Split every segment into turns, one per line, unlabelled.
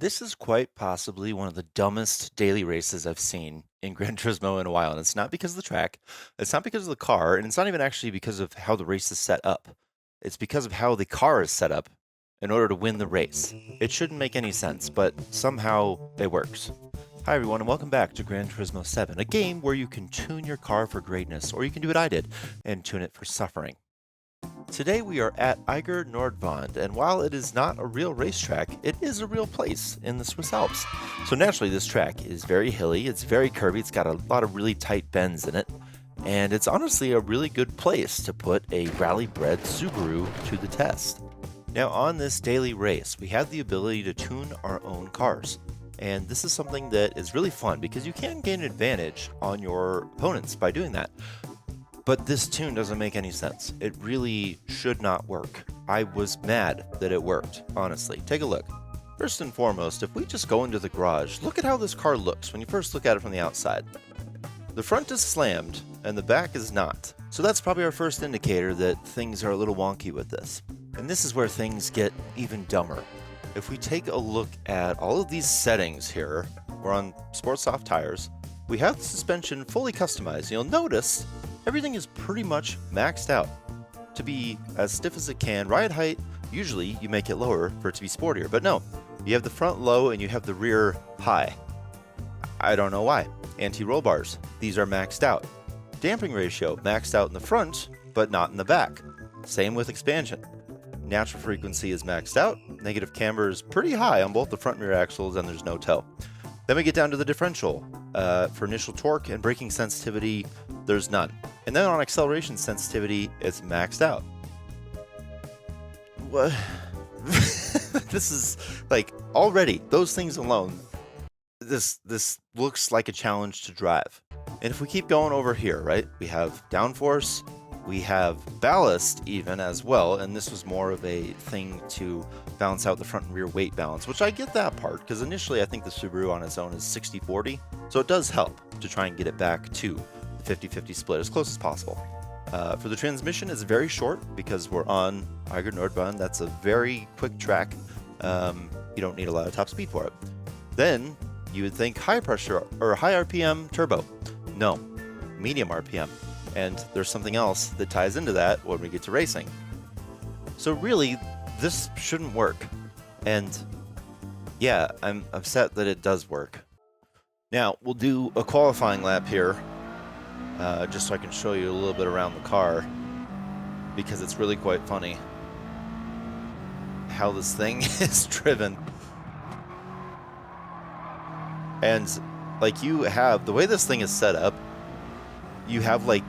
This is quite possibly one of the dumbest daily races I've seen in Gran Turismo in a while, and it's not because of the track, it's not because of the car, and it's not even actually because of how the race is set up. It's because of how the car is set up in order to win the race. It shouldn't make any sense, but somehow it works. Hi everyone, and welcome back to Gran Turismo 7, a game where you can tune your car for greatness, or you can do what I did and tune it for suffering. Today we are at Eiger Nordwand, and while it is not a real racetrack, it is a real place in the Swiss Alps. So naturally this track is very hilly, it's very curvy, it's got a lot of really tight bends in it, and it's honestly a really good place to put a rally-bred Subaru to the test. Now on this daily race, we have the ability to tune our own cars. And this is something that is really fun because you can gain an advantage on your opponents by doing that. But this tune doesn't make any sense. It really should not work. I was mad that it worked, honestly. Take a look. First and foremost, if we just go into the garage, look at how this car looks when you first look at it from the outside. The front is slammed and the back is not. So that's probably our first indicator that things are a little wonky with this. And this is where things get even dumber. If we take a look at all of these settings here, we're on Sport Soft tires, we have the suspension fully customized. You'll notice everything is pretty much maxed out to be as stiff as it can. Ride height, usually you make it lower for it to be sportier, but no, you have the front low and you have the rear high. I don't know why. Anti-roll bars, these are maxed out. Damping ratio, maxed out in the front, but not in the back. Same with expansion. Natural frequency is maxed out. Negative camber is pretty high on both the front and rear axles, and there's no toe. Then we get down to the differential. For initial torque and braking sensitivity, there's none. And then on acceleration sensitivity, it's maxed out. What? This is like already those things alone. This looks like a challenge to drive. And if we keep going over here, right? We have downforce, we have ballast even as well, and this was more of a thing to balance out the front and rear weight balance, which I get that part, because initially I think the Subaru on its own is 60-40, so it does help to try and get it back to the 50-50 split as close as possible. For the transmission, it's very short, because we're on Eiger Nordwand. That's a very quick track. You don't need a lot of top speed for it. Then you would think high pressure or high RPM turbo. No, medium RPM. And there's something else that ties into that when we get to racing. So really, this shouldn't work. And yeah, I'm upset that it does work. Now, we'll do a qualifying lap here, just so I can show you a little bit around the car, because it's really quite funny how this thing is driven. And like you have, the way this thing is set up, you have like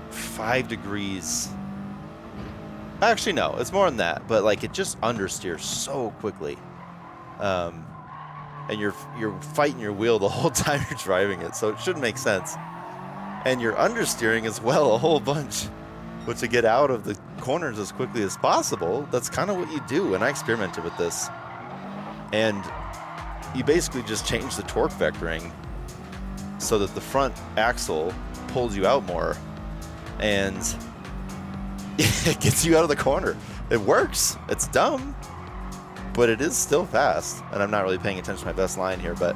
5 degrees. Actually, no, it's more than that, but like it just understeers so quickly. And you're fighting your wheel the whole time you're driving it, so it shouldn't make sense. And you're understeering as well a whole bunch. But to get out of the corners as quickly as possible, that's kind of what you do. And I experimented with this. And you basically just change the torque vectoring so that the front axle pulls you out more and it gets you out of the corner. It works. It's dumb, but it is still fast. And I'm not really paying attention to my best line here, but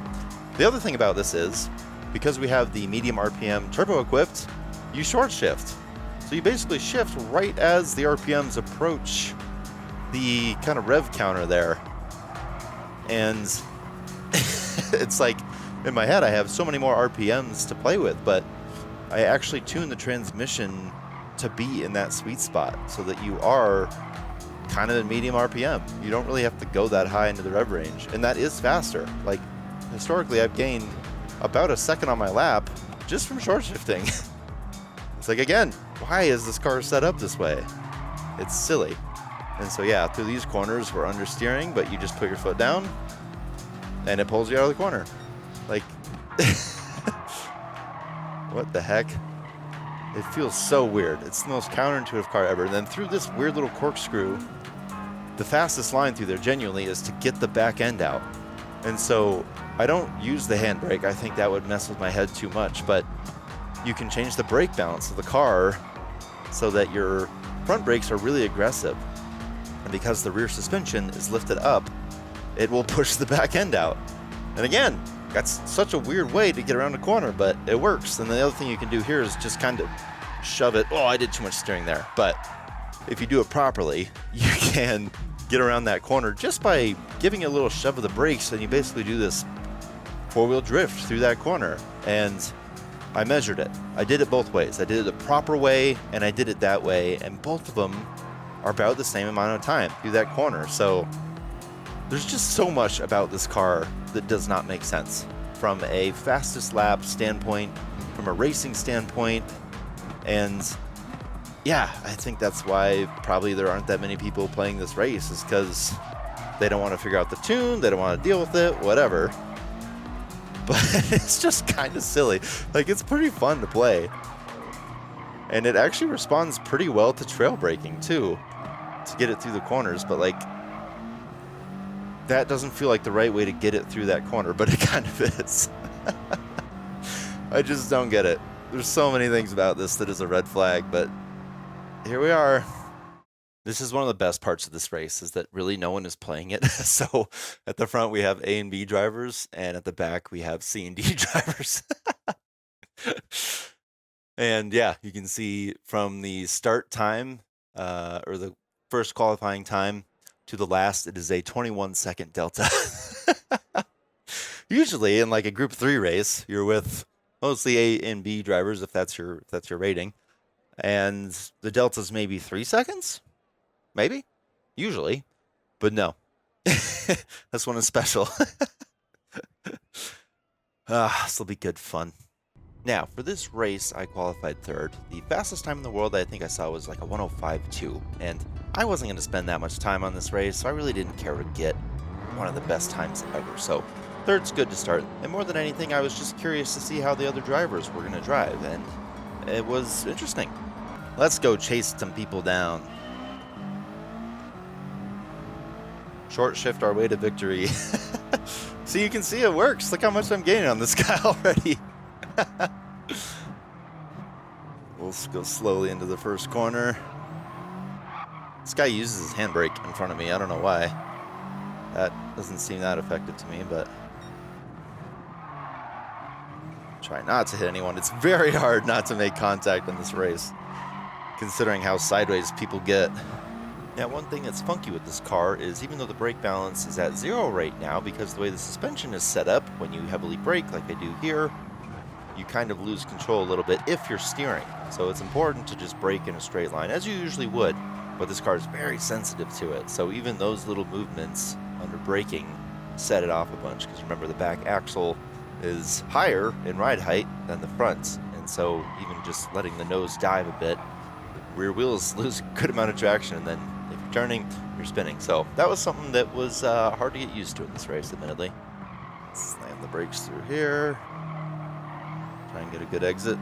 the other thing about this is because we have the medium RPM turbo equipped, you short shift. So you basically shift right as the RPMs approach the kind of rev counter there. And it's like, in my head, I have so many more RPMs to play with, but I actually tune the transmission to be in that sweet spot so that you are kind of in medium RPM. You don't really have to go that high into the rev range, and that is faster. Like, historically, I've gained about a second on my lap just from short shifting. It's like, again, why is this car set up this way? It's silly. And so, yeah, through these corners, we're understeering, but you just put your foot down, and it pulls you out of the corner. Like, what the heck? It feels so weird. It's the most counterintuitive car ever. And then through this weird little corkscrew, the fastest line through there genuinely is to get the back end out. And so I don't use the handbrake. I think that would mess with my head too much. But you can change the brake balance of the car so that your front brakes are really aggressive. And because the rear suspension is lifted up, it will push the back end out. And again, that's such a weird way to get around a corner, but it works. And the other thing you can do here is just kind of shove it. Oh, I did too much steering there. But if you do it properly, you can get around that corner just by giving it a little shove of the brakes, and you basically do this four-wheel drift through that corner. And I measured it. I did it both ways. I did it the proper way, and I did it that way, and both of them are about the same amount of time through that corner. So there's just so much about this car that does not make sense from a fastest lap standpoint, from a racing standpoint, and yeah, I think that's why probably there aren't that many people playing this race, is because they don't want to figure out the tune, they don't want to deal with it, whatever. But it's just kind of silly. Like, it's pretty fun to play. And it actually responds pretty well to trail braking too, to get it through the corners. But like, that doesn't feel like the right way to get it through that corner, but it kind of is. I just don't get it. There's so many things about this that is a red flag, but here we are. This is one of the best parts of this race, is that really no one is playing it. So at the front we have A and B drivers, and at the back we have C and D drivers. And yeah, you can see from the start time, or the first qualifying time to the last, it is a 21-second delta. Usually in like a Group 3 race, you're with mostly A and B drivers, if that's your rating, and the delta's maybe 3 seconds, maybe, usually, but no, this one is special. This will be good fun. Now, for this race, I qualified third. The fastest time in the world I think I saw was like a 105.2, and I wasn't going to spend that much time on this race, so I really didn't care to get one of the best times ever. So third's good to start, and more than anything, I was just curious to see how the other drivers were going to drive, and it was interesting. Let's go chase some people down. Short shift our way to victory. So you can see it works. Look how much I'm gaining on this guy already. We'll go slowly into the first corner. This guy uses his handbrake in front of me. I don't know why. That doesn't seem that effective to me, but try not to hit anyone. It's very hard not to make contact in this race, considering how sideways people get. Now, one thing that's funky with this car is, even though the brake balance is at 0 right now, because the way the suspension is set up, when you heavily brake like I do here, you kind of lose control a little bit if you're steering. So it's important to just brake in a straight line, as you usually would, but this car is very sensitive to it. So even those little movements under braking set it off a bunch, because remember, the back axle is higher in ride height than the front, and so even just letting the nose dive a bit, the rear wheels lose a good amount of traction, and then if you're turning, you're spinning. So that was something that was hard to get used to in this race, admittedly. Slam the brakes through here. Try and get a good exit.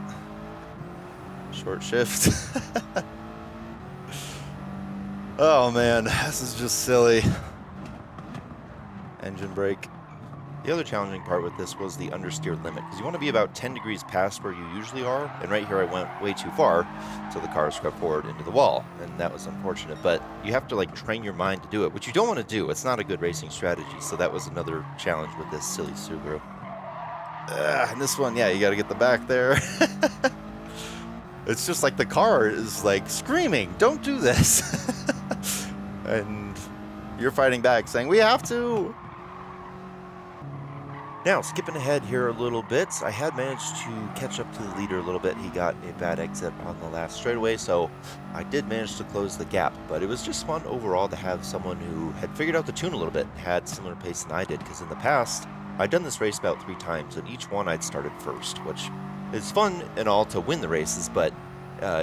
Short shift. Oh man, this is just silly. Engine brake. The other challenging part with this was the understeer limit, because you want to be about 10 degrees past where you usually are, and right here I went way too far, so the car scrubbed forward into the wall, and that was unfortunate. But you have to like train your mind to do it, which you don't want to do. It's not a good racing strategy, so that was another challenge with this silly Subaru. And this one, yeah, you got to get the back there. It's just like the car is like screaming, don't do this. And you're fighting back saying, we have to. Now, skipping ahead here a little bit, I had managed to catch up to the leader a little bit. He got a bad exit on the last straightaway, so I did manage to close the gap. But it was just fun overall to have someone who had figured out the tune a little bit, had similar pace than I did, because in the past, I'd done this race about 3 times, and each one I'd started first, which is fun and all to win the races, but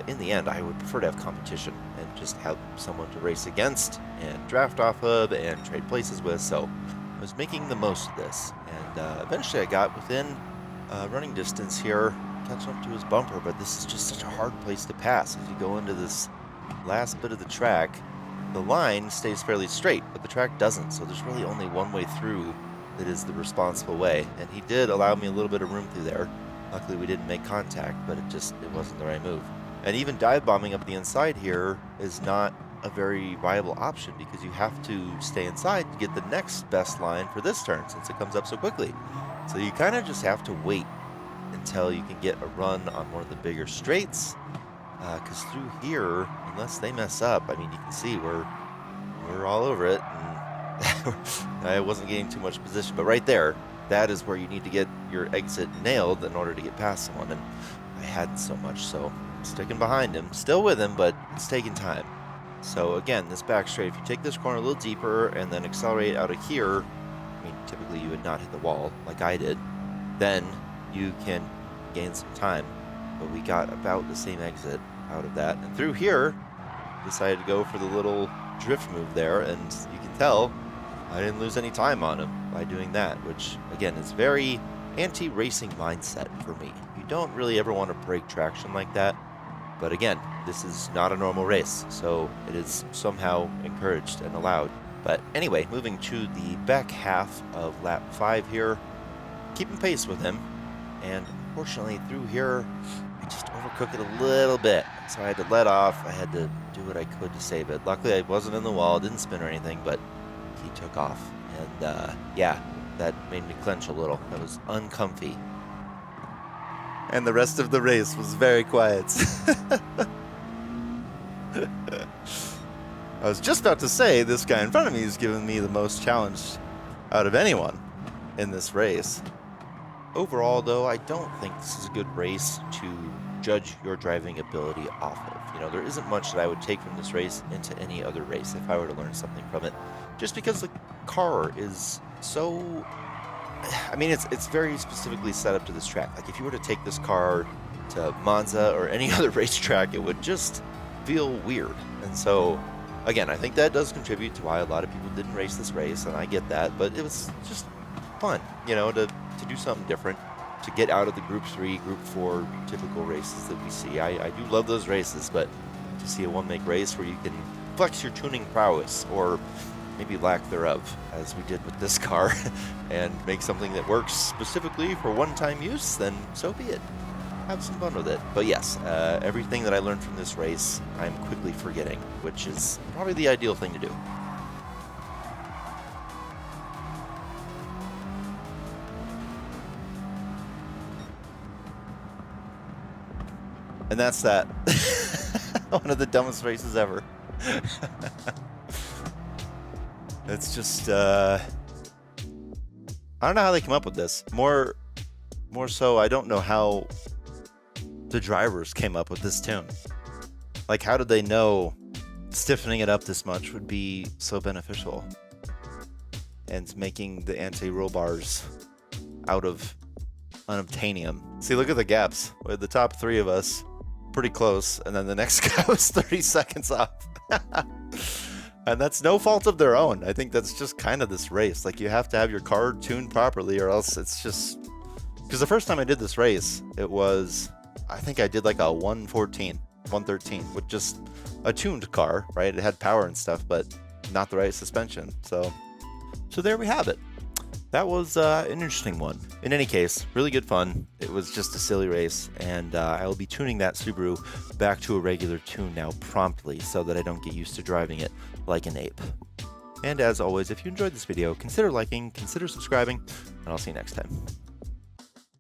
in the end, I would prefer to have competition and just have someone to race against and draft off of and trade places with, so I was making the most of this. And eventually I got within running distance here, catching up to his bumper, but this is just such a hard place to pass. As you go into this last bit of the track, the line stays fairly straight, but the track doesn't, so there's really only one way through that is the responsible way, and he did allow me a little bit of room through there. Luckily we didn't make contact, but it wasn't the right move. And even dive bombing up the inside here is not a very viable option because you have to stay inside to get the next best line for this turn since it comes up so quickly. So you kind of just have to wait until you can get a run on one of the bigger straights, because through here, unless they mess up, I mean, you can see we're all over it, and I wasn't getting too much position, but right there, that is where you need to get your exit nailed in order to get past someone, and I hadn't so much, so I'm sticking behind him, still with him, but it's taking time. So again, this back straight, if you take this corner a little deeper and then accelerate out of here, I mean, typically you would not hit the wall like I did, then you can gain some time. But we got about the same exit out of that. And through here, decided to go for the little drift move there, and you can tell I didn't lose any time on him by doing that, which again is very anti-racing mindset for me. You don't really ever want to break traction like that. But again, this is not a normal race, so it is somehow encouraged and allowed. But anyway, moving to the back half of lap 5 here, keeping pace with him, and unfortunately through here, I just overcooked it a little bit, so I had to let off. I had to do what I could to save it. Luckily, I wasn't in the wall, didn't spin or anything, but he took off, and yeah, that made me clench a little. That was uncomfy. And the rest of the race was very quiet. I was just about to say this guy in front of me is giving me the most challenge out of anyone in this race. Overall, though, I don't think this is a good race to judge your driving ability off of. You know, there isn't much that I would take from this race into any other race if I were to learn something from it. Just because the car is so... I mean, it's very specifically set up to this track. Like, if you were to take this car to Monza or any other racetrack, it would just feel weird. And so, again, I think that does contribute to why a lot of people didn't race this race, and I get that. But it was just fun, you know, to do something different, to get out of the Group 3, Group 4 typical races that we see. I do love those races, but to see a one-make race where you can flex your tuning prowess, or maybe lack thereof, as we did with this car, and make something that works specifically for one-time use, then so be it. Have some fun with it. But yes, everything that I learned from this race, I'm quickly forgetting, which is probably the ideal thing to do. And that's that. One of the dumbest races ever. It's just, I don't know how they come up with this. More so, I don't know how the drivers came up with this tune. Like, how did they know stiffening it up this much would be so beneficial? And making the anti-roll bars out of unobtainium. See, look at the gaps. With the top 3 of us, pretty close, and then the next guy was 30 seconds off. And that's no fault of their own. I think that's just kind of this race. Like, you have to have your car tuned properly, or else it's just... Because the first time I did this race, it was... I think I did like a 114, 113, with just a tuned car, right? It had power and stuff, but not the right suspension. So there we have it. That was an interesting one. In any case, really good fun. It was just a silly race, and I will be tuning that Subaru back to a regular tune now promptly so that I don't get used to driving it like an ape. And as always, if you enjoyed this video, consider liking, consider subscribing, and I'll see you next time.